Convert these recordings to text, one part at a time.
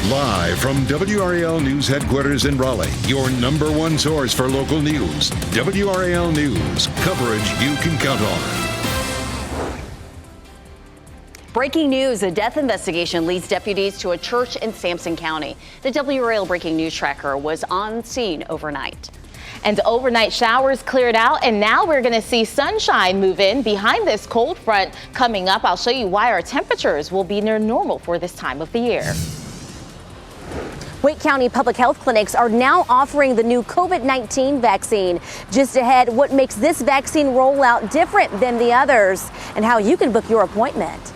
Live from WRAL News Headquarters in Raleigh, your number one source for local news. WRAL News, coverage you can count on. Breaking news, a death investigation leads deputies to a church in Sampson County. The WRAL breaking news tracker was on scene overnight. And overnight showers cleared out, and now we're going to see sunshine move in behind this cold front coming up. I'll show you why our temperatures will be near normal for this time of the year. Wake County public health clinics are now offering the new COVID-19 vaccine. Just ahead, what makes this vaccine rollout different than the others and how you can book your appointment.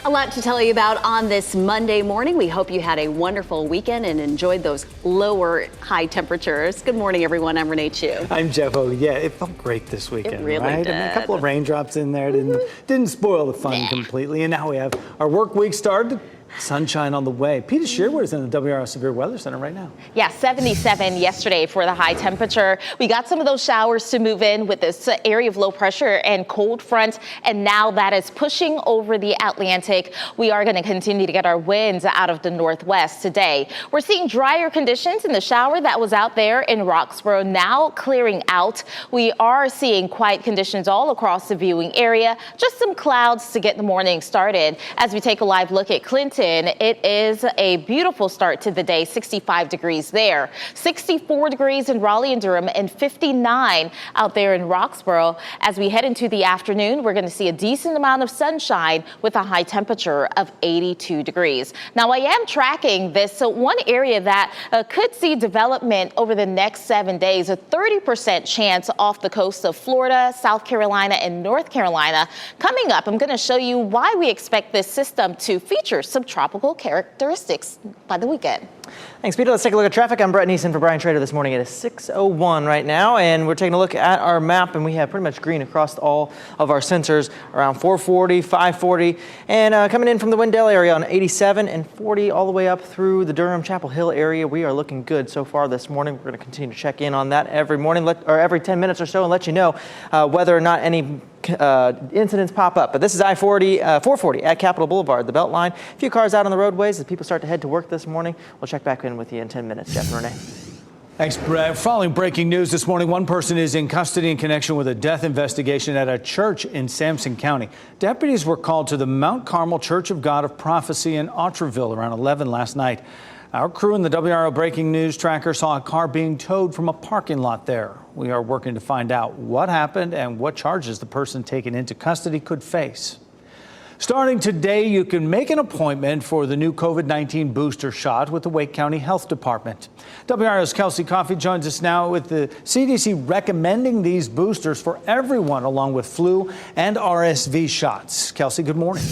A lot to tell you about on this Monday morning. We hope you had a wonderful weekend and enjoyed those lower high temperatures. Good morning, everyone. I'm Renee Chu. I'm Jeff O. Yeah, it felt great this weekend, it really right? did. I mean, a couple of raindrops in there didn't spoil the fun completely. And now we have our work week started. Sunshine on the way. Peter Shearwood is in the WRAL Severe Weather Center right now. Yeah, 77 yesterday for the high temperature. We got some of those showers to move in with this area of low pressure and cold front, and now that is pushing over the Atlantic. We are going to continue to get our winds out of the northwest today. We're seeing drier conditions in the shower that was out there in Roxborough now clearing out. We are seeing quiet conditions all across the viewing area. Just some clouds to get the morning started. As we take a live look at Clinton, it is a beautiful start to the day, 65 degrees there, 64 degrees in Raleigh and Durham, and 59 out there in Roxborough. As we head into the afternoon, we're going to see a decent amount of sunshine with a high temperature of 82 degrees. Now, I am tracking this. So one area that could see development over the next 7 days, a 30% chance off the coast of Florida, South Carolina, and North Carolina. Coming up, I'm going to show you why we expect this system to feature some tropical characteristics by the weekend. Thanks, Peter. Let's take a look at traffic. I'm Brett Neeson for Brian Trader this morning. It is 6:01 right now, and we're taking a look at our map, and we have pretty much green across all of our sensors around 440, 540, and coming in from the Wendell area on 87 and 40 all the way up through the Durham Chapel Hill area. We are looking good so far this morning. We're going to continue to check in on that every morning or every 10 minutes or so and let you know whether or not any incidents pop up. But this is I-440 at Capitol Boulevard, the Beltline. A few cars out on the roadways as people start to head to work this morning. We'll check back in with you in 10 minutes. Jeff and Renee. Thanks, Brett. Following breaking news this morning, one person is in custody in connection with a death investigation at a church in Sampson County. Deputies were called to the Mount Carmel Church of God of Prophecy in Otterville around 11 last night. Our crew in the WRAL breaking news tracker saw a car being towed from a parking lot there. We are working to find out what happened and what charges the person taken into custody could face. Starting today, you can make an appointment for the new COVID-19 booster shot with the Wake County Health Department. WRAL's Kelsey Coffey joins us now with the CDC recommending these boosters for everyone along with flu and RSV shots. Kelsey, good morning.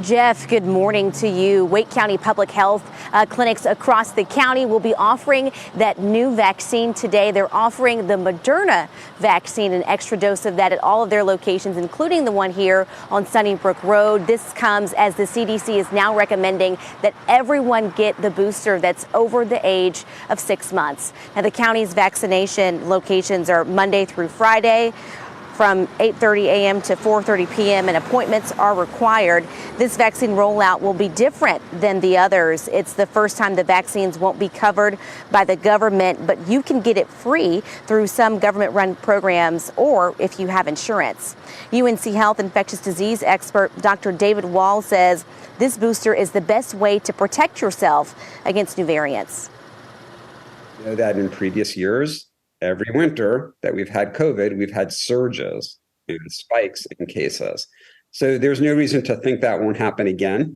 Jeff, good morning to you. Wake County Public Health clinics across the county will be offering that new vaccine today. They're offering the Moderna vaccine, an extra dose of that at all of their locations, including the one here on Sunnybrook Road. This comes as the CDC is now recommending that everyone get the booster that's over the age of 6 months. Now, the county's vaccination locations are Monday through Friday, from 8:30 a.m. to 4:30 p.m. and appointments are required. This vaccine rollout will be different than the others. It's the first time the vaccines won't be covered by the government, but you can get it free through some government-run programs or if you have insurance. UNC Health infectious disease expert Dr. David Wall says this booster is the best way to protect yourself against new variants. You know that in previous years, every winter that we've had COVID, we've had surges and spikes in cases. So there's no reason to think that won't happen again.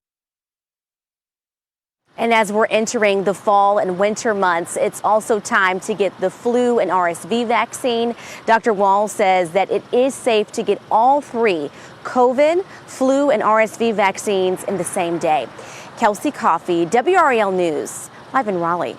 And as we're entering the fall and winter months, it's also time to get the flu and RSV vaccine. Dr. Wall says that it is safe to get all three COVID, flu, and RSV vaccines in the same day. Kelsey Coffey, WRAL News, live in Raleigh.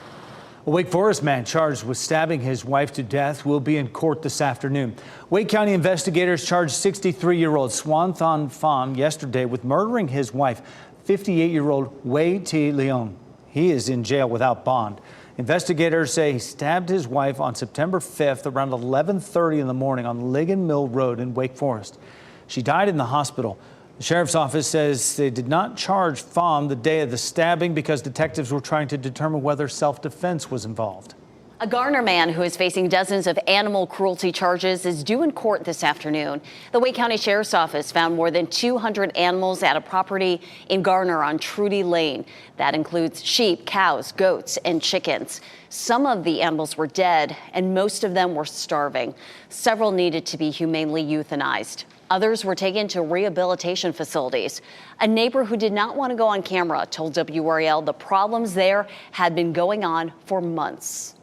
A Wake Forest man charged with stabbing his wife to death will be in court this afternoon. Wake County investigators charged 63-year-old Swanthon Pham yesterday with murdering his wife, 58-year-old Wei T. Leon. He is in jail without bond. Investigators say he stabbed his wife on September 5th around 11:30 in the morning on Ligon Mill Road in Wake Forest. She died in the hospital. The sheriff's office says they did not charge Pham the day of the stabbing because detectives were trying to determine whether self-defense was involved. A Garner man who is facing dozens of animal cruelty charges is due in court this afternoon. The Wake County Sheriff's Office found more than 200 animals at a property in Garner on Trudy Lane. That includes sheep, cows, goats, and chickens. Some of the animals were dead, and most of them were starving. Several needed to be humanely euthanized. Others were taken to rehabilitation facilities. A neighbor who did not want to go on camera told WRAL the problems there had been going on for months.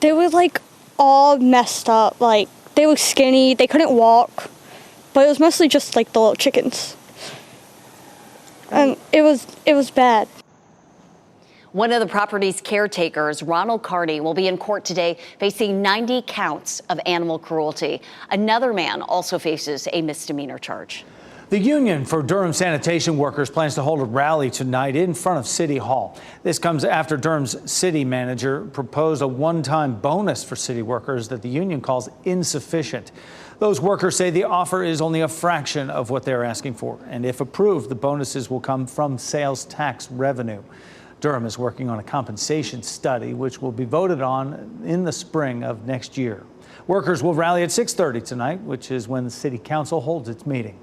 They were like all messed up. Like they were skinny, they couldn't walk, but it was mostly just like the little chickens. And it was bad. One of the property's caretakers, Ronald Carney, will be in court today facing 90 counts of animal cruelty. Another man also faces a misdemeanor charge. The Union for Durham Sanitation Workers plans to hold a rally tonight in front of City Hall. This comes after Durham's city manager proposed a one-time bonus for city workers that the union calls insufficient. Those workers say the offer is only a fraction of what they're asking for. And if approved, the bonuses will come from sales tax revenue. Durham is working on a compensation study, which will be voted on in the spring of next year. Workers will rally at 6:30 tonight, which is when the city council holds its meeting.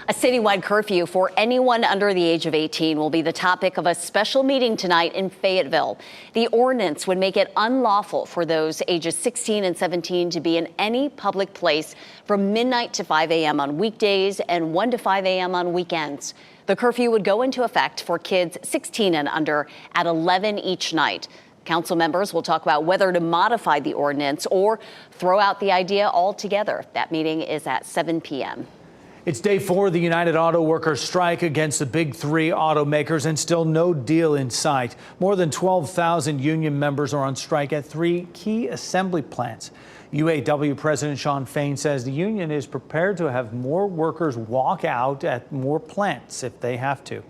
A citywide curfew for anyone under the age of 18 will be the topic of a special meeting tonight in Fayetteville. The ordinance would make it unlawful for those ages 16 and 17 to be in any public place from midnight to 5 a.m. on weekdays and 1 to 5 a.m. on weekends. The curfew would go into effect for kids 16 and under at 11 each night. Council members will talk about whether to modify the ordinance or throw out the idea altogether. That meeting is at 7 p.m. It's day 4 of the United Auto Workers strike against the big 3 automakers, and still no deal in sight. More than 12,000 union members are on strike at 3 key assembly plants. UAW President Shawn Fain says the union is prepared to have more workers walk out at more plants if they have to.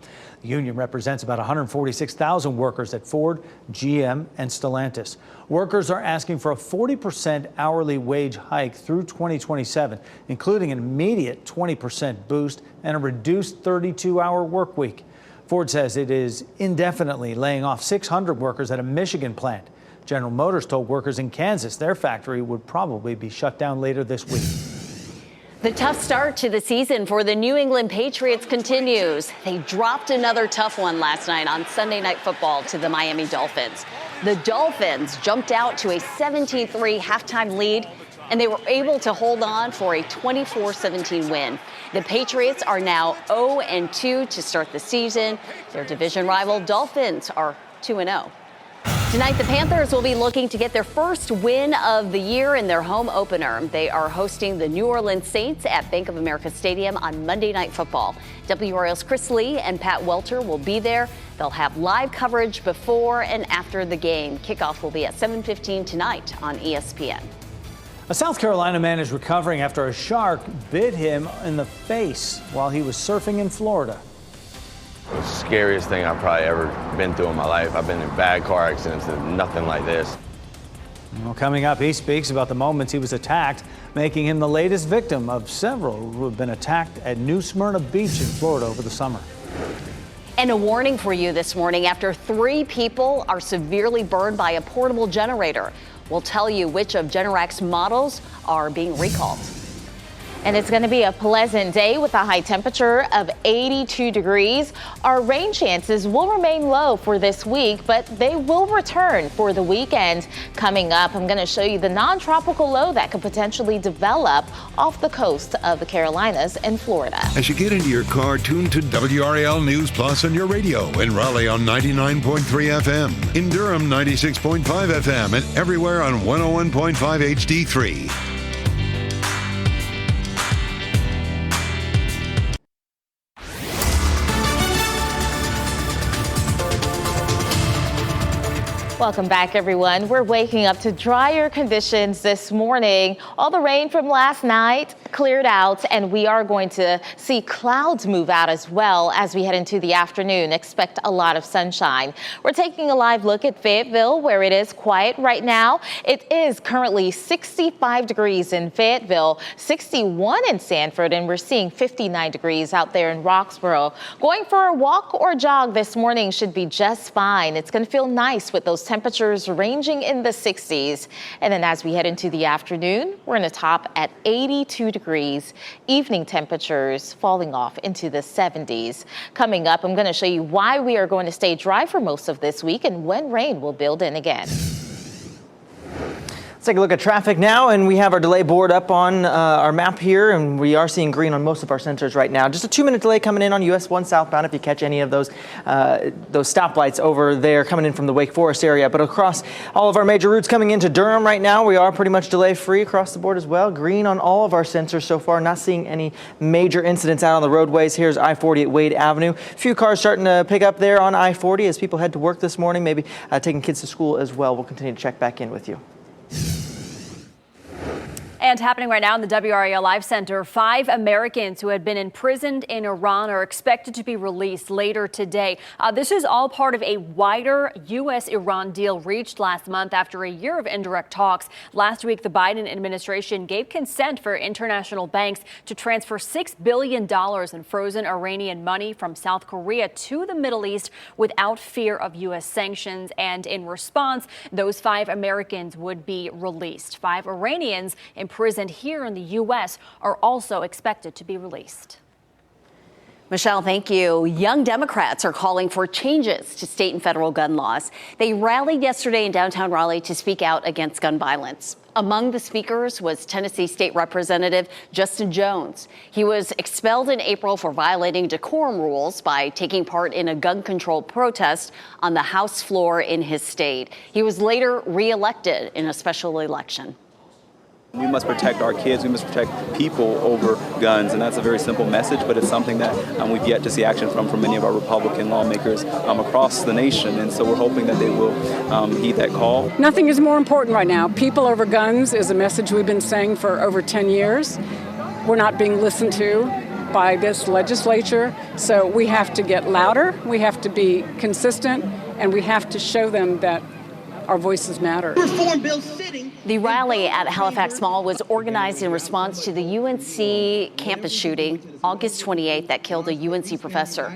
The union represents about 146,000 workers at Ford, GM, and Stellantis. Workers are asking for a 40% hourly wage hike through 2027, including an immediate 20% boost and a reduced 32-hour work week. Ford says it is indefinitely laying off 600 workers at a Michigan plant. General Motors told workers in Kansas their factory would probably be shut down later this week. The tough start to the season for the New England Patriots continues. They dropped another tough one last night on Sunday Night Football to the Miami Dolphins. The Dolphins jumped out to a 17-3 halftime lead, and they were able to hold on for a 24-17 win. The Patriots are now 0-2 to start the season. Their division rival Dolphins are 2-0. Tonight, the Panthers will be looking to get their first win of the year in their home opener. They are hosting the New Orleans Saints at Bank of America Stadium on Monday Night Football. WRAL's Chris Lee and Pat Welter will be there. They'll have live coverage before and after the game. Kickoff will be at 7:15 tonight on ESPN. A South Carolina man is recovering after a shark bit him in the face while he was surfing in Florida. The scariest thing I've probably ever been through in my life. I've been in bad car accidents and nothing like this. Well, coming up, he speaks about the moments he was attacked, making him the latest victim of several who have been attacked at New Smyrna Beach in Florida over the summer. And a warning for you this morning after 3 people are severely burned by a portable generator. We'll tell you which of Generac's models are being recalled. And it's going to be a pleasant day with a high temperature of 82 degrees. Our rain chances will remain low for this week, but they will return for the weekend. Coming up, I'm going to show you the non-tropical low that could potentially develop off the coast of the Carolinas and Florida. As you get into your car, tune to WRAL News Plus on your radio. In Raleigh on 99.3 FM. In Durham, 96.5 FM. And everywhere on 101.5 HD3. Welcome back, everyone. We're waking up to drier conditions this morning. All the rain from last night cleared out, and we are going to see clouds move out as well as we head into the afternoon. Expect a lot of sunshine. We're taking a live look at Fayetteville, where it is quiet right now. It is currently 65 degrees in Fayetteville, 61 in Sanford, and we're seeing 59 degrees out there in Roxborough. Going for a walk or jog this morning should be just fine. It's going to feel nice with those temperatures ranging in the 60s. And then as we head into the afternoon, we're going to top at 82 degrees. Evening temperatures falling off into the 70s. Coming up, I'm going to show you why we are going to stay dry for most of this week and when rain will build in again. Let's take a look at traffic now, and we have our delay board up on our map here, and we are seeing green on most of our sensors right now. Just a 2-minute delay coming in on US 1 southbound if you catch any of those stoplights over there coming in from the Wake Forest area. But across all of our major routes coming into Durham right now, we are pretty much delay free across the board as well. Green on all of our sensors so far, not seeing any major incidents out on the roadways. Here's I-40 at Wade Avenue. A few cars starting to pick up there on I-40 as people head to work this morning, maybe taking kids to school as well. We'll continue to check back in with you. And happening right now in the WRAL Live Center, 5 Americans who had been imprisoned in Iran are expected to be released later today. This is all part of a wider U.S.-Iran deal reached last month after a year of indirect talks. Last week, the Biden administration gave consent for international banks to transfer $6 billion in frozen Iranian money from South Korea to the Middle East without fear of U.S. sanctions. And in response, those 5 Americans would be released. 5 Iranians imprisoned here in the U.S. are also expected to be released. Michelle, thank you. Young Democrats are calling for changes to state and federal gun laws. They rallied yesterday in downtown Raleigh to speak out against gun violence. Among the speakers was Tennessee State Representative Justin Jones. He was expelled in April for violating decorum rules by taking part in a gun control protest on the House floor in his state. He was later reelected in a special election. We must protect our kids. We must protect people over guns. And that's a very simple message, but it's something that we've yet to see action from many of our Republican lawmakers across the nation. And so we're hoping that they will heed that call. Nothing is more important right now. People over guns is a message we've been saying for over 10 years. We're not being listened to by this legislature. So we have to get louder. We have to be consistent, and we have to show them that our voices matter. The rally at Halifax Mall was organized in response to the UNC campus shooting August 28th that killed a UNC professor.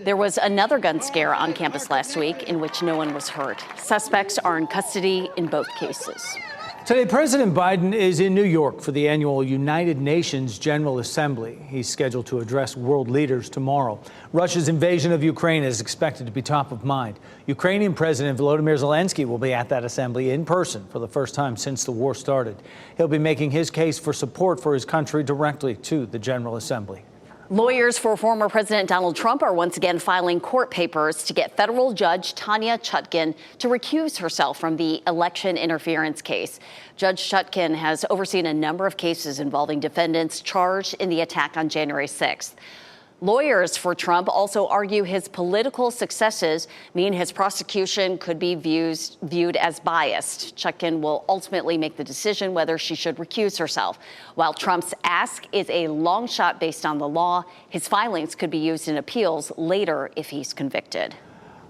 There was another gun scare on campus last week in which no one was hurt. Suspects are in custody in both cases. Today, President Biden is in New York for the annual United Nations General Assembly. He's scheduled to address world leaders tomorrow. Russia's invasion of Ukraine is expected to be top of mind. Ukrainian President Volodymyr Zelensky will be at that assembly in person for the first time since the war started. He'll be making his case for support for his country directly to the General Assembly. Lawyers for former President Donald Trump are once again filing court papers to get federal judge Tanya Chutkan to recuse herself from the election interference case. Judge Chutkan has overseen a number of cases involving defendants charged in the attack on January 6th. Lawyers for Trump also argue his political successes mean his prosecution could be viewed as biased. Chutkan will ultimately make the decision whether she should recuse herself. While Trump's ask is a long shot based on the law, his filings could be used in appeals later if he's convicted.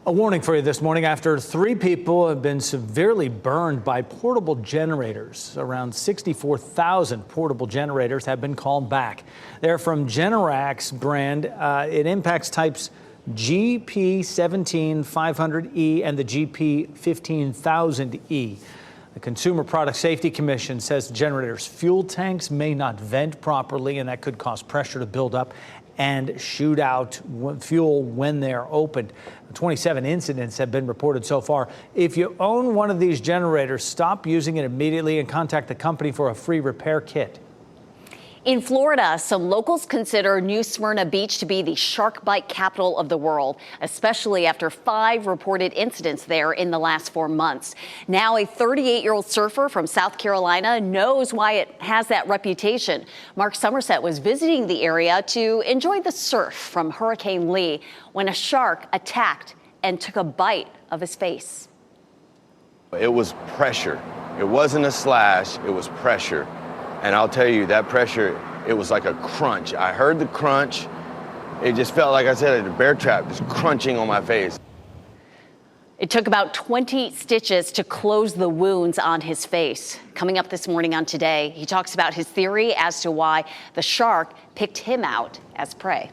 A warning for you this morning after 3 people have been severely burned by portable generators. Around 64,000 portable generators have been called back. They're from Generac's brand. It impacts types GP17500E and the GP15000E. The Consumer Product Safety Commission says the generators' fuel tanks may not vent properly, and that could cause pressure to build up and shoot out fuel when they're opened. 27 incidents have been reported so far. If you own one of these generators, stop using it immediately and contact the company for a free repair kit. In Florida, some locals consider New Smyrna Beach to be the shark bite capital of the world, especially after 5 reported incidents there in the last 4 months. Now, a 38-year-old surfer from South Carolina knows why it has that reputation. Mark Somerset was visiting the area to enjoy the surf from Hurricane Lee when a shark attacked and took a bite of his face. It was pressure. It wasn't a slash, it was pressure. And I'll tell you, that pressure, it was like a crunch. I heard the crunch. It just felt like I said, a bear trap just crunching on my face. It took about 20 stitches to close the wounds on his face. Coming up this morning on Today, he talks about his theory as to why the shark picked him out as prey.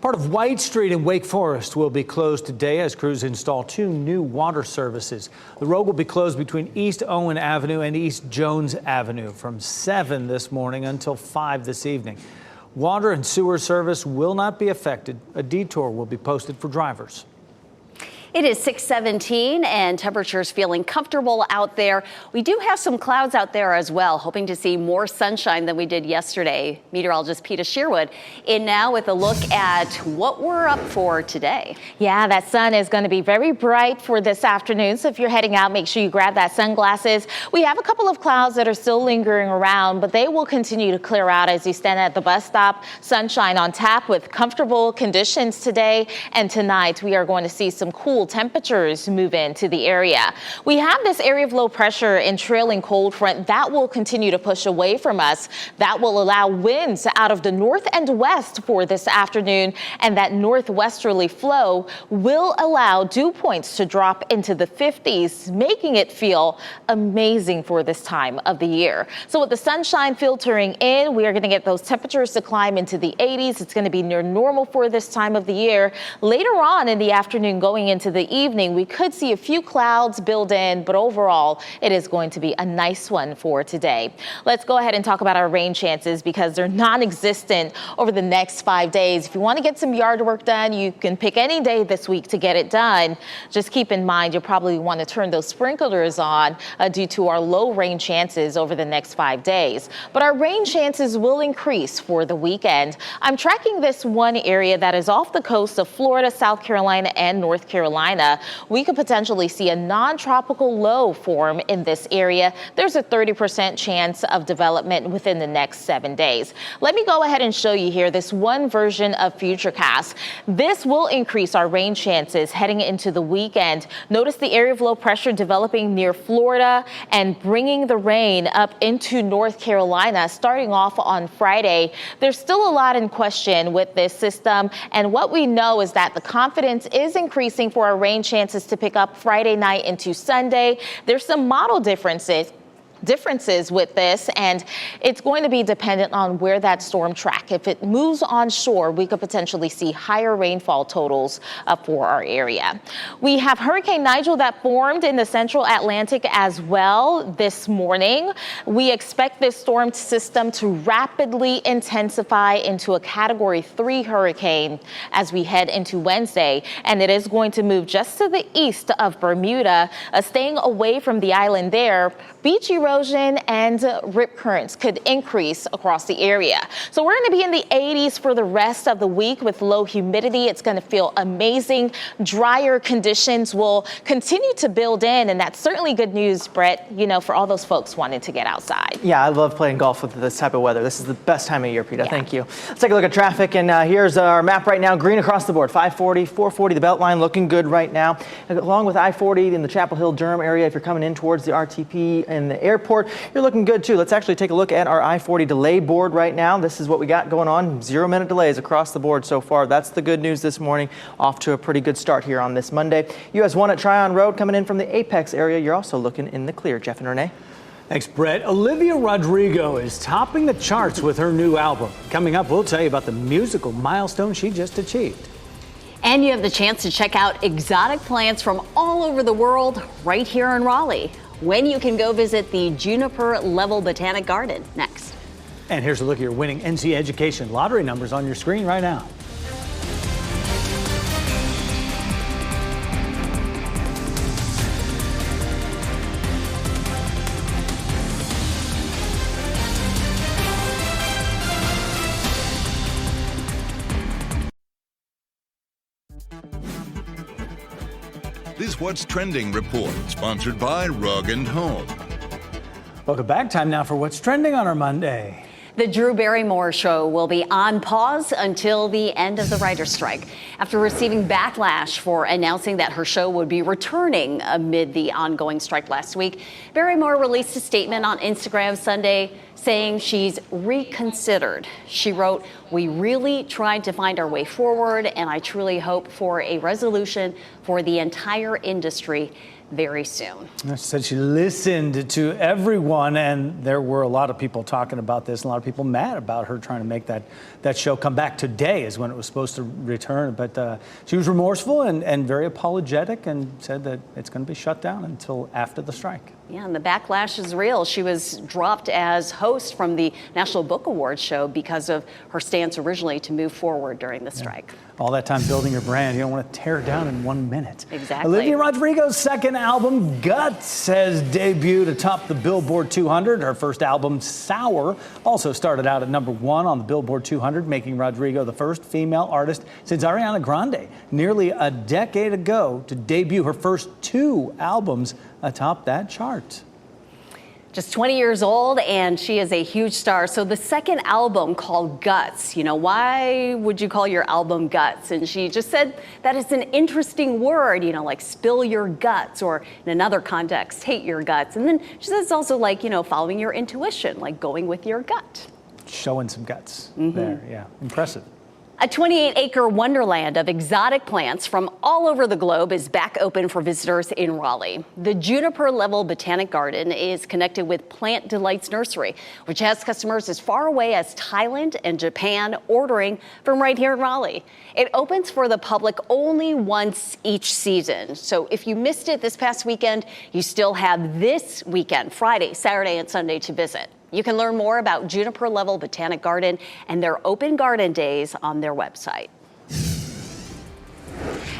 Part of White Street in Wake Forest will be closed today as crews install 2 new water services. The road will be closed between East Owen Avenue and East Jones Avenue from 7 this morning until 5 this evening. Water and sewer service will not be affected. A detour will be posted for drivers. It is 6:17 and temperatures feeling comfortable out there. We do have some clouds out there as well, hoping to see more sunshine than we did yesterday. Meteorologist Peter Sherwood in now with a look at what we're up for today. Yeah, that sun is going to be very bright for this afternoon. So if you're heading out, make sure you grab that sunglasses. We have a couple of clouds that are still lingering around, but they will continue to clear out as you stand at the bus stop. Sunshine on tap with comfortable conditions today and tonight. We are going to see some cool temperatures move into the area. We have this area of low pressure and trailing cold front that will continue to push away from us. That will allow winds out of the north and west for this afternoon, and that northwesterly flow will allow dew points to drop into the 50s, making it feel amazing for this time of the year. So with the sunshine filtering in, we are going to get those temperatures to climb into the 80s. It's going to be near normal for this time of the year. Later on in the afternoon, going into the evening, we could see a few clouds build in, but overall, it is going to be a nice one for today. Let's go ahead and talk about our rain chances because they're non-existent over the next 5 days. If you want to get some yard work done, you can pick any day this week to get it done. Just keep in mind, you'll probably want to turn those sprinklers on due to our low rain chances over the next 5 days. But our rain chances will increase for the weekend. I'm tracking this one area that is off the coast of Florida, South Carolina, and North Carolina. We could potentially see a non-tropical low form in this area. There's a 30% chance of development within the next 7 days. Let me go ahead and show you here this one version of Futurecast. This will increase our rain chances heading into the weekend. Notice the area of low pressure developing near Florida and bringing the rain up into North Carolina starting off on Friday. There's still a lot in question with this system, and what we know is that the confidence is increasing for our rain chances to pick up Friday night into Sunday. There's some model differences with this, and it's going to be dependent on where that storm track. If it moves onshore, we could potentially see higher rainfall totals for our area. We have Hurricane Nigel that formed in the central Atlantic as well this morning. We expect this storm system to rapidly intensify into a Category 3 hurricane as we head into Wednesday, and it is going to move just to the east of Bermuda, staying away from the island there. Beach erosion and rip currents could increase across the area. So we're going to be in the 80s for the rest of the week with low humidity. It's going to feel amazing. Drier conditions will continue to build in, and that's certainly good news, Brett, for all those folks wanting to get outside. Yeah, I love playing golf with this type of weather. This is the best time of year, Peter. Yeah. Thank you. Let's take a look at traffic, and here's our map right now. Green across the board, 540, 440, the Beltline looking good right now. Along with I-40 in the Chapel Hill, Durham area, if you're coming in towards the RTP and the airport, you're looking good too. Let's actually take a look at our I-40 delay board right now. This is what we got going on. 0-minute delays across the board so far. That's the good news this morning. Off to a pretty good start here on this Monday. US 1 at Tryon Road coming in from the Apex area. You're also looking in the clear. Jeff and Renee. Thanks, Brett. Olivia Rodrigo is topping the charts with her new album. Coming up, we'll tell you about the musical milestone she just achieved. And you have the chance to check out exotic plants from all over the world right here in Raleigh. When you can go visit the Juniper Level Botanic Garden next. And here's a look at your winning NC Education lottery numbers on your screen right now. This What's Trending report, sponsored by Rug & Home. Welcome back. Time now for What's Trending on our Monday. The Drew Barrymore show will be on pause until the end of the writer's strike. After receiving backlash for announcing that her show would be returning amid the ongoing strike last week, Barrymore released a statement on Instagram Sunday saying she's reconsidered. She wrote, "We really tried to find our way forward, and I truly hope for a resolution for the entire industry very soon." She said she listened to everyone, and there were a lot of people talking about this, a lot of people mad about her trying to make that show come back. Today is when it was supposed to return, but she was remorseful and very apologetic and said that it's going to be shut down until after the strike. Yeah, and the backlash is real. She was dropped as host from the National Book Awards show because of her stance originally to move forward during the strike. All that time building your brand, you don't want to tear it down in 1 minute. Exactly. Olivia Rodrigo's second album, Guts, has debuted atop the Billboard 200. Her first album, Sour, also started out at #1 on the Billboard 200, making Rodrigo the first female artist since Ariana Grande nearly a decade ago to debut her first 2 albums atop that chart. Just 20 years old, and she is a huge star. So the second album called Guts, why would you call your album Guts? And she just said that it's an interesting word, like spill your guts, or in another context, hate your guts. And then she says it's also like, following your intuition, like going with your gut. Showing some guts there, yeah, impressive. A 28-acre wonderland of exotic plants from all over the globe is back open for visitors in Raleigh. The Juniper Level Botanic Garden is connected with Plant Delights Nursery, which has customers as far away as Thailand and Japan ordering from right here in Raleigh. It opens for the public only once each season. So if you missed it this past weekend, you still have this weekend, Friday, Saturday, and Sunday to visit. You can learn more about Juniper Level Botanic Garden and their open garden days on their website.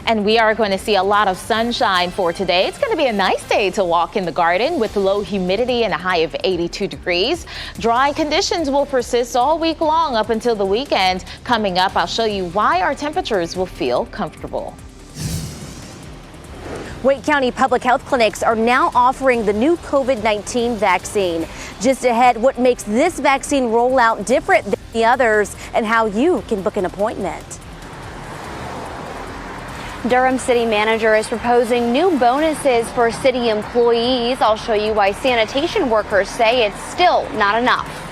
And we are going to see a lot of sunshine for today. It's going to be a nice day to walk in the garden with low humidity and a high of 82 degrees. Dry conditions will persist all week long up until the weekend. Coming up, I'll show you why our temperatures will feel comfortable. Wake County Public Health Clinics are now offering the new COVID-19 vaccine. Just ahead, what makes this vaccine rollout different than the others and how you can book an appointment. Durham City Manager is proposing new bonuses for city employees. I'll show you why sanitation workers say it's still not enough.